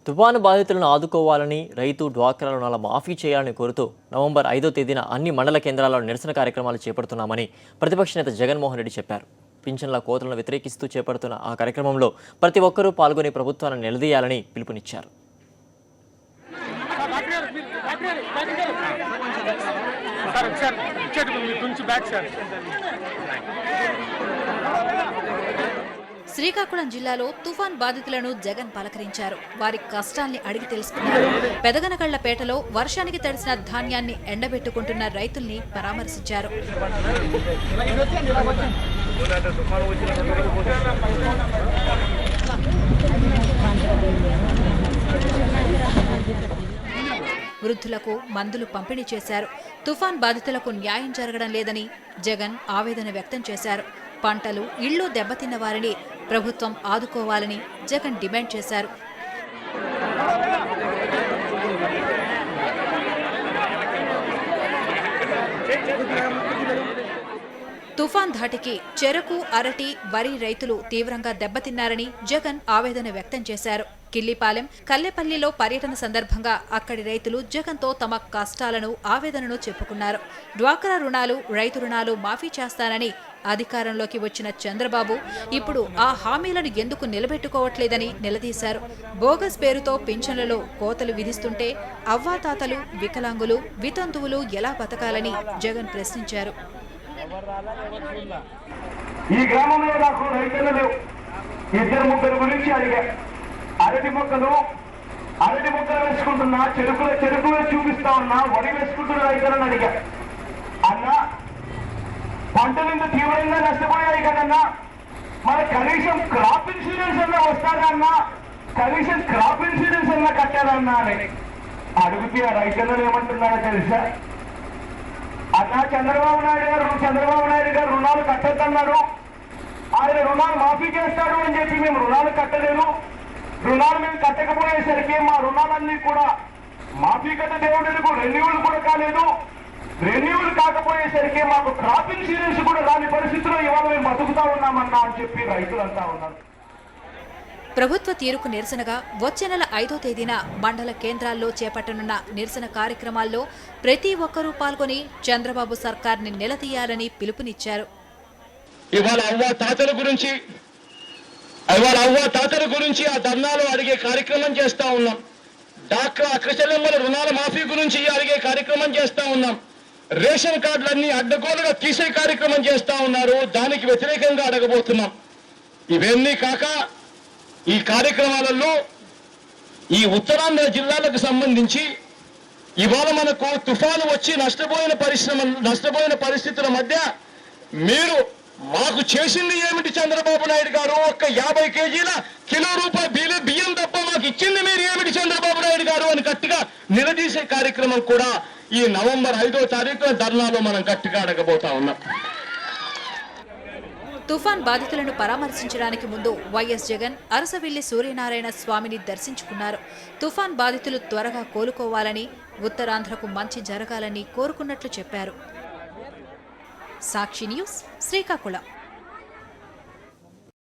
తుఫాను బాధితులను ఆదుకోవాలని రైతు డ్వాక్రా రుణాల మాఫీ చేయాలని కోరుతూ నవంబర్ 5వ తేదీన అన్ని మండల కేంద్రాల్లో నిరసన కార్యక్రమాలు చేపడుతున్నామని ప్రతిపక్ష నేత జగన్మోహన్ రెడ్డి చెప్పారు. పింఛన్ల కోతలను వ్యతిరేకిస్తూ చేపడుతున్న ఆ కార్యక్రమంలో ప్రతి ఒక్కరూ పాల్గొని ప్రభుత్వాన్ని నిలదీయాలని పిలుపునిచ్చారు. శ్రీకాకుళం జిల్లాలో తుఫాన్ బాధితులను జగన్ పలకరించారు. వారి కష్టాల్ని అడిగి తెలుసుకున్నారు. పెదగనగళ్లపేటలో వర్షానికి తడిసిన ధాన్యాన్ని ఎండబెట్టుకుంటున్న రైతుల్ని పరామర్శించారు. వృద్ధులకు మందులు పంపిణీ చేశారు. తుఫాన్ బాధితులకు న్యాయం జరగడం లేదని జగన్ ఆవేదన వ్యక్తం చేశారు. పంటలు, ఇళ్లు దెబ్బతిన్న వారిని ప్రభుత్వం ఆదుకోవాలని జగన్ డిమాండ్ చేశారు. తుఫాన్ ధాటికి చెరకు, అరటి, వరి రైతులు తీవ్రంగా దెబ్బతిన్నారని జగన్ ఆవేదన వ్యక్తం చేశారు. కిల్లిపాలెం, కల్లెపల్లిలో పర్యటన సందర్భంగా అక్కడి రైతులు జగన్తో తమ కష్టాలను, ఆవేదనను చెప్పుకున్నారు. డ్వాక్రా రుణాలు, రైతు రుణాలు మాఫీ చేస్తానని అధికారంలోకి వచ్చిన చంద్రబాబు ఇప్పుడు ఆ హామీలను ఎందుకు నిలబెట్టుకోవట్లేదని నిలదీశారు. బోగస్ పేరుతో పింఛన్లలో కోతలు విధిస్తుంటే అవ్వాతాతలు, వికలాంగులు, వితంతువులు ఎలా బతకాలని జగన్ ప్రశ్నించారు. ఈ గ్రామంలో నాకు రైతులు ఇద్దరు ముగ్గురు గురించి అడిగా. అరటి మొక్కలు వేసుకుంటున్నా, చెరుకులో చూపిస్తా ఉన్నా, వరి వేసుకుంటున్న రైతులను అడిగా. అన్నా, పంటలు ఇంత తీవ్రంగా నష్టపోయాయి కదన్నా, మన కనీసం క్రాప్ ఇన్సూరెన్స్ అన్నా వస్తాదన్నా, కనీసం క్రాప్ ఇన్సూరెన్స్ అన్నా కట్టాలన్నా అని అడిగితే ఆ రైతులను ఏమంటున్నారో తెలుసా? అన్నా, చంద్రబాబు నాయుడు గారు రుణాలు కట్టద్దన్నారు, ఆయన రుణాలు మాఫీ చేస్తాడు అని చెప్పి మేము రుణాలు కట్టలేదు. రుణాలు మేము కట్టకపోయేసరికి మా రుణాలన్నీ కూడా మాఫీ కట్ట దేవుడికి రెన్యూవల్ కూడా కాలేదు. రెన్యూవల్ కాకపోయేసరికి మాకు క్రాప్ ఇన్సూరెన్స్ కూడా రాని పరిస్థితిలో ఇవాళ మేము బతుకుతా ఉన్నామన్నా అని చెప్పి రైతులంతా ఉన్నారు. ప్రభుత్వ తీరుకు నిరసనగా వచ్చే నెల 5వ తేదీన మండల కేంద్రాల్లో చేపట్టనున్న నిరసన కార్యక్రమాల్లో ప్రతి ఒక్కరూ పాల్గొని చంద్రబాబు సర్కార్ని నిలదీయాలని పిలుపునిచ్చారు. ఇవాళ అవ్వ తాతల గురించి ఆ ధర్నాలు అడిగే కార్యక్రమం చేస్తా ఉన్నాం. డాక్రా అక్కచెల్లెమ్మల రుణాల మాఫీ గురించి అడిగే కార్యక్రమం చేస్తా ఉన్నాం. రేషన్ కార్డులన్నీ అడ్డగోలుగా తీసే కార్యక్రమం చేస్తా ఉన్నారు. దానికి వ్యతిరేకంగా అడగబోతున్నాం. ఇవన్నీ కాక ఈ కార్యక్రమాలలో ఈ ఉత్తరాంధ్ర జిల్లాలకు సంబంధించి ఇవాళ మనకు తుఫాను వచ్చి నష్టపోయిన పరిస్థితుల మధ్య మీరు మాకు చేసింది ఏమిటి చంద్రబాబు నాయుడు గారు? ఒక్క 50 కేజీల కిలో రూపాయల బియ్యం తప్ప మాకు ఇచ్చింది మీరు ఏమిటి చంద్రబాబు నాయుడు గారు అని గట్టిగా నిలదీసే కార్యక్రమం కూడా ఈ నవంబర్ 5వ తారీఖున ధర్నాలో మనం గట్టిగా అడగబోతా ఉన్నాం. తుఫాన్ బాధితులను పరామర్శించడానికి ముందు వైఎస్ జగన్ అరసవిల్లి సూర్యనారాయణ స్వామిని దర్శించుకున్నారు. తుఫాన్ బాధితులు త్వరగా కోలుకోవాలని, ఉత్తరాంధ్రకు మంచి జరగాలని కోరుకున్నట్లు చెప్పారు. సాక్షి న్యూస్, శ్రీకాకుళం.